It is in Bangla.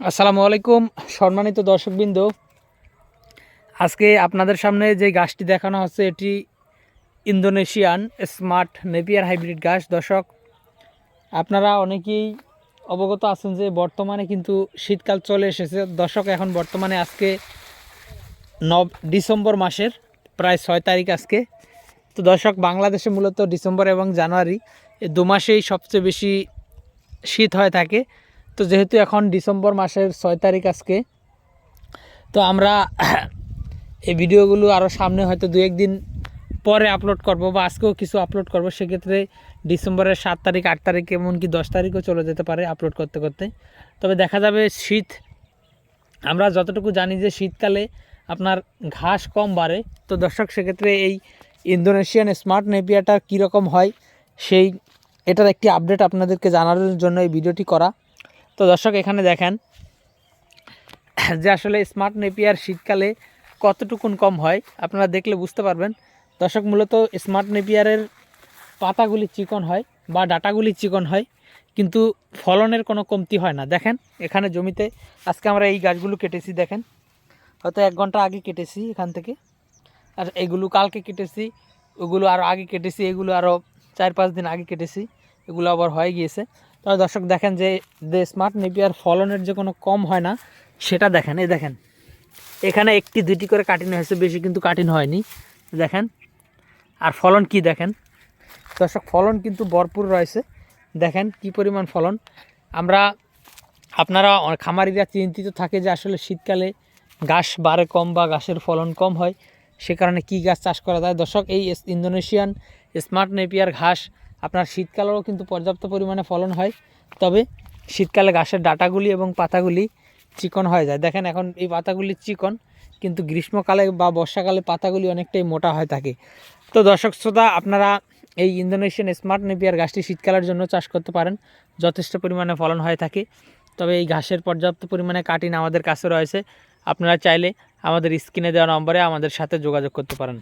আসসালামু আলাইকুম সম্মানিত দর্শকবৃন্দ। আজকে আপনাদের সামনে যে গাছটি দেখানো হচ্ছে এটি ইন্দোনেশিয়ান স্মার্ট নেপিয়ার হাইব্রিড গাছ। দর্শক, আপনারা অনেকেই অবগত আছেন যে বর্তমানে কিন্তু শীতকাল চলে এসেছে। দর্শক, এখন বর্তমানে আজকে ডিসেম্বর মাসের প্রায় 6 তারিখ আজকে। তো দর্শক, বাংলাদেশে মূলত ডিসেম্বর এবং জানুয়ারি এই 2 মাসেই সবচেয়ে বেশি শীত হয়ে থাকে। তো যেহেতু এখন ডিসেম্বর মাসের 6 তারিখ আজকে, তো আমরা এই ভিডিওগুলো আরও সামনে হয়তো 2-1 দিন পরে আপলোড করব বা আজকেও কিছু আপলোড করব। সেক্ষেত্রে ডিসেম্বরের 7 তারিখ, 8 তারিখ, এমনকি 10 তারিখও চলে যেতে পারে আপলোড করতে করতে। তবে দেখা যাবে শীত, আমরা যতটুকু জানি যে শীতকালে আপনার ঘাস কম বাড়ে। তো দর্শক, সেক্ষেত্রে এই ইন্দোনেশিয়ান স্মার্ট নেপিয়ারটা কীরকম হয় এটার একটি আপডেট আপনাদেরকে জানানোর জন্য এই ভিডিওটি করা। তো দর্শক, এখানে দেখেন যে আসলে স্মার্ট নেপিয়ার শীতকালে কতটুকুন কম হয় আপনারা দেখলে বুঝতে পারবেন। দর্শক, মূলত স্মার্ট নেপিয়ারের পাতাগুলি চিকন হয় বা ডাটাগুলি চিকন হয়, কিন্তু ফলনের কোনো কমতি হয় না। দেখেন এখানে জমিতে আজকে আমরা এই গাছগুলো কেটেছি, দেখেন হয়তো 1 ঘন্টা আগে কেটেছি এখান থেকে, আর এগুলো কালকে কেটেছি, ওগুলো আরও আগে কেটেছি, এগুলো আরও 4-5 দিন আগে কেটেছি, এগুলো আবার হয়ে গিয়েছে। তবে দর্শক দেখেন যে স্মার্ট নেপিয়ার ফলনের যে কোনো কম হয় না সেটা দেখেন। এই দেখেন এখানে 1-2টি করে কাটিং হয়েছে, বেশি কিন্তু কাটিং হয়নি। দেখেন আর ফলন কি দেখেন দর্শক, ফলন কিন্তু ভরপুর রয়েছে। দেখেন কি পরিমাণ ফলন। আপনারা খামারিরা চিন্তিত থাকে যে আসলে শীতকালে ঘাস বাড়ে কম বা ঘাসের ফলন কম হয়, সে কারণে কী গাছ চাষ করা যায়। দর্শক, এই ইন্দোনেশিয়ান স্মার্ট নেপিয়ার ঘাস আপনার শীতকালেও কিন্তু পর্যাপ্ত পরিমাণে ফলন হয়, তবে শীতকালে ঘাসের ডাঁটাগুলি এবং পাতাগুলি চিকন হয়ে যায়। দেখেন এখন এই পাতাগুলি চিকন, কিন্তু গ্রীষ্মকালে বা বর্ষাকালে পাতাগুলি অনেকটাই মোটা হয়ে থাকে। তো দর্শক শ্রোতা, আপনারা এই ইন্দোনেশিয়ান স্মার্ট নেপিয়ার গাছটি শীতকালের জন্য চাষ করতে পারেন, যথেষ্ট পরিমাণে ফলন হয়ে থাকে। তবে এই ঘাসের পর্যাপ্ত পরিমাণে কাটিং আমাদের কাছে রয়েছে, আপনারা চাইলে আমাদের স্ক্রিনে দেওয়া নম্বরে আমাদের সাথে যোগাযোগ করতে পারেন।